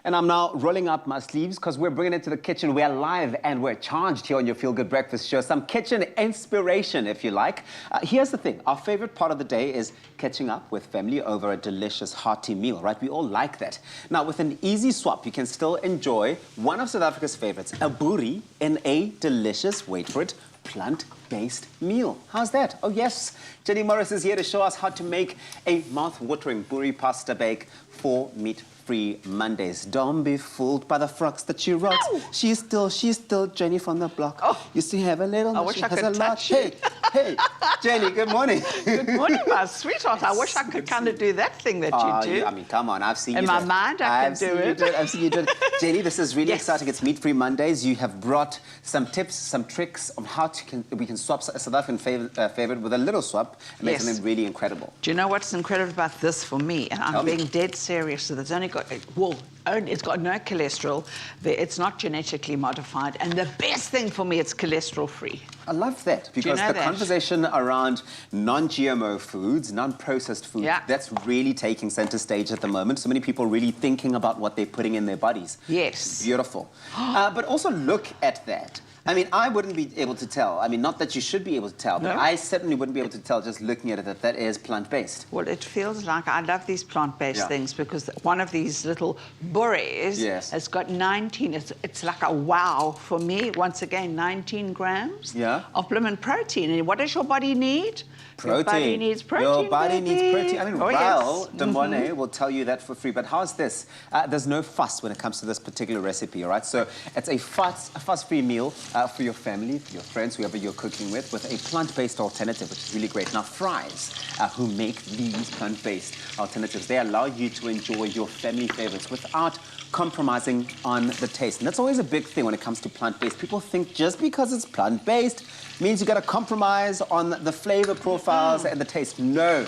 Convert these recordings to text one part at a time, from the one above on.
And I'm now rolling up my sleeves because we're bringing it to the kitchen. We're live and we're charged here on your Feel Good Breakfast Show. Some kitchen inspiration, if you like. Here's the thing. Our favorite part of the day is catching up with family over a delicious, hearty meal, right? We all like that. Now, with an easy swap, you can still enjoy one of South Africa's favorites, a boerie, in a delicious, wait for it, plant-based meal. How's that? Oh, yes. Jenny Morris is here to show us how to make a mouth-watering boerie pasta bake for meat-free Mondays. Don't be fooled by the frocks that she rocks. Ow! She's still Jenny from the block. Oh. You still have a little. I wish she I has could a lot. touch you. Hey, Jenny, good morning. Good morning, my sweetheart. I wish I could kind of do that thing that you do. I mean, come on, I've seen In you my do it. mind, I can do it. I've seen you do it. Jenny, this is really Yes. exciting. It's Meat-Free Mondays. You have brought some tips, some tricks on how we can swap a South African favorite with a little swap and make Yes. something really incredible. Do you know what's incredible about this for me? And I'm being dead serious. So there's only got, it's got no cholesterol. It's not genetically modified. And the best thing for me, it's cholesterol-free. I love that because you know the that? conversation around non-GMO foods, non-processed foods, that's really taking center stage at the moment. So many people really thinking about what they're putting in their bodies. Yes. It's beautiful. But also look at that. I mean, I wouldn't be able to tell. I mean, not that you should be able to tell, but No. I certainly wouldn't be able to tell just looking at it that that is plant-based. Well, it feels like I love these plant-based Yeah. things because one of these little boeries Yes. has got 19. It's like a wow for me. Once again, 19 grams of blooming protein. And what does your body need? Protein. Your body needs protein. Your body baby. needs protein. I mean, Oh, Val yes. de Monet will tell you that for free. But how's this? There's no fuss when it comes to this particular recipe, all right? So it's a fuss-free meal for your family, for your friends, whoever you're cooking with a plant-based alternative, which is really great. Now, FRYS, who make these plant-based alternatives, they allow you to enjoy your family favorites without compromising on the taste. And that's always a big thing when it comes to plant-based. People think just because it's plant-based means you got to compromise on the flavor profiles and the taste. No.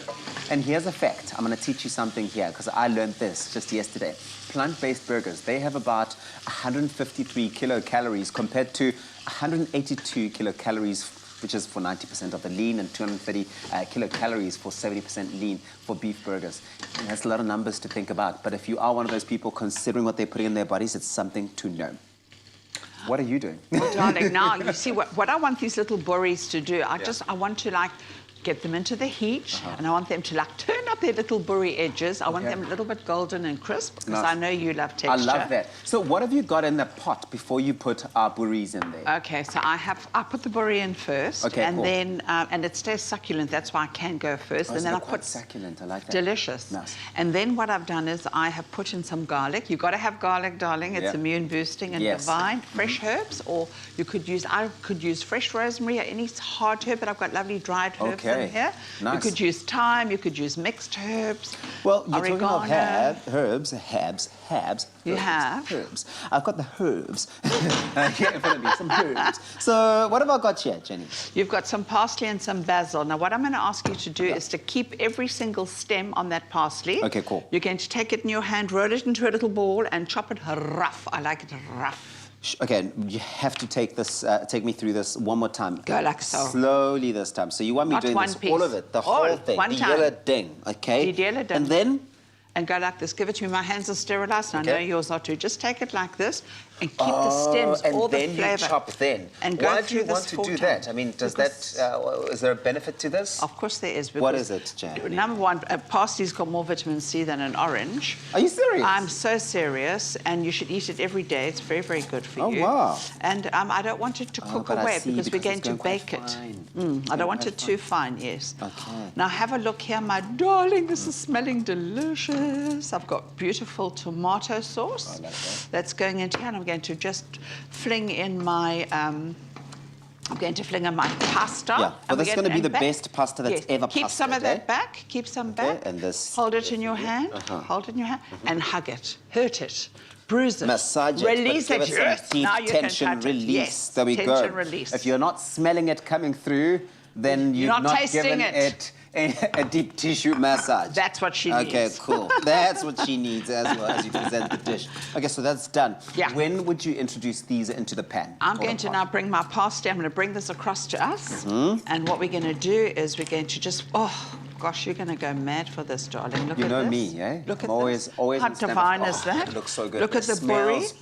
And here's a fact. I'm going to teach you something here because I learned this just yesterday. Plant-based burgers, they have about 153 kilocalories compared to 182 kilocalories, which is for 90% of the lean, and 230 kilocalories for 70% lean for beef burgers. And that's a lot of numbers to think about. But if you are one of those people considering what they're putting in their bodies, it's something to know. What are you doing? Well, darling, now, you see, what I want these little boeries to do, I want to, like, get them into the heat, and I want them to, like, turn up their little boerie edges. I want them a little bit golden and crisp, because I know you love texture. I love that. So what have you got in the pot before you put our boeries in there? Okay, so I put the boerie in first, and then, and it stays succulent, that's why I can go first. Oh, and so then I quite put succulent, I like that. Delicious. Nice. And then what I've done is I have put in some garlic. You've got to have garlic, darling. It's immune boosting and divine. Fresh herbs, or you could use, I could use fresh rosemary or any hard herb, but I've got lovely dried herbs in here. Nice. You could use thyme, you could use mixed herbs. Well, you're talking of herbs. You have? Herbs. I've got the herbs. Here in front of me, some herbs. So what have I got here, Jenny? You've got some parsley and some basil. Now, what I'm going to ask you to do is to keep every single stem on that parsley. Okay, cool. You're going to take it in your hand, roll it into a little ball, and chop it rough. I like it rough. Okay, you have to take this. Take me through this one more time. Go like so. Slowly this time. So you want me doing this, all of it, the whole thing, the yellow ding, okay? The yellow ding. And then? And go like this. Give it to me. My hands are sterilized, and I know yours are too. Just take it like this and keep the stems, all the flavor. And then you chop then. And go Why do you through want this to full do time. that? I mean, does that, is there a benefit to this? Of course there is. What is it, Jan? Number one, parsley's got more vitamin C than an orange. Are you serious? I'm so serious, and you should eat it every day. It's very, very good for you. Oh, wow. And I don't want it to cook away because we're going to bake it. I don't want it too fine, yes. Okay. Now have a look here, my darling. This is smelling delicious. I've got beautiful tomato sauce. I like that. That's going into here, and I'm going to just fling in my pasta. Yeah, well, this is going to be the best pasta that's ever Keep pasta, some of that back. Keep some back. And this. Hold it in your hand. Hold it in your hand. And hug it. Hurt it. Bruise it. Massage it. Release it. Yes. Now you Tension can touch release. it. Yes. There we go. Tension release. If you're not smelling it coming through, then you've not given it a deep tissue massage. That's what she needs. Okay, cool. That's what she needs as well as you present the dish. Okay, so that's done. Yeah. When would you introduce these into the pan? I'm going to now bring my pasta. I'm going to bring this across to us. And what we're going to do is we're going to just, gosh, you're going to go mad for this, darling. Look you at know this. me, eh? Look at always, this. always. How divine is that? It looks so good. Look at the boerie.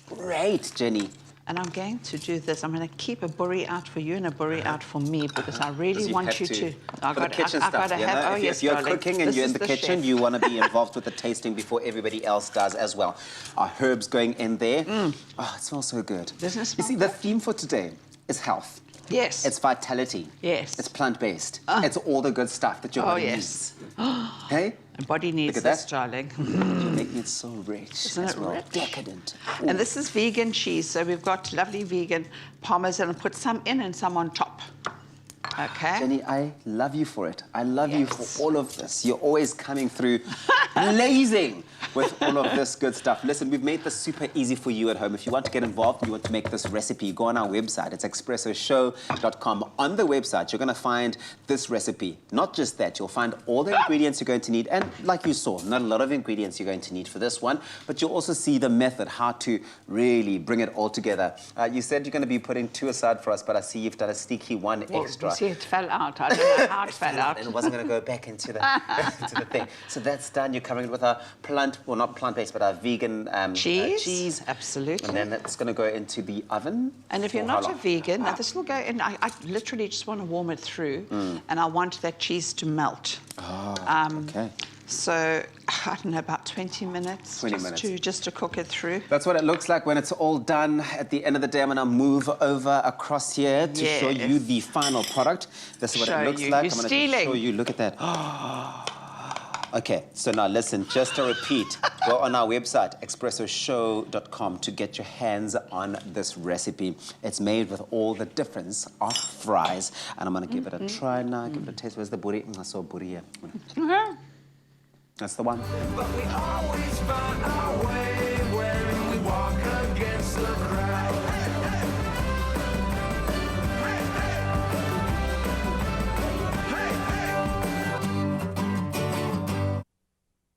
Great, Jenny. And I'm going to do this. I'm going to keep a boerie out for you and a boerie out for me because I really want you to. For the kitchen stuff, you know? If you're cooking and you're in the kitchen, you want to be involved with the tasting before everybody else does as well. Our herbs going in there. Oh, it smells so good. Doesn't it smell You see, the theme for today is health. Yes. It's vitality. Yes. It's plant-based. It's all the good stuff that your body needs. Hey? The body needs this, darling. You're making it so rich. Isn't it rich? Decadent. And this is vegan cheese, so we've got lovely vegan parmesan. Put some in and some on top. Okay. Jenny, I love you for it. I love you for all of this. You're always coming through blazing with all of this good stuff. Listen, we've made this super easy for you at home. If you want to get involved, you want to make this recipe, go on our website. It's expressoshow.com. On the website, you're going to find this recipe. Not just that, you'll find all the ingredients you're going to need. And like you saw, not a lot of ingredients you're going to need for this one, but you'll also see the method, how to really bring it all together. You said you're going to be putting 2 aside for us, but I see you've done a sneaky 1 extra. See, it fell out. I don't know how it fell out. And it wasn't going to go back into the, into the thing. So that's done. You're covering it with our well, not plant-based, but our vegan cheese. Absolutely. And then it's going to go into the oven. And if you're not a vegan, now this will go in. I literally just want to warm it through, and I want that cheese to melt. Oh, okay. So, I don't know, about 20 minutes. 20 minutes. Just to cook it through. That's what it looks like when it's all done. At the end of the day, I'm going to move over across here to show you the final product. This is what it looks like. I'm going to show you. Look at that. Okay, so now listen, just to repeat, go on our website, expressoshow.com, to get your hands on this recipe. It's made with all the difference of FRYS. And I'm going to give it a try now, give it a taste. Where's the boerie? I saw boerie here. That's the one. But we always find our way.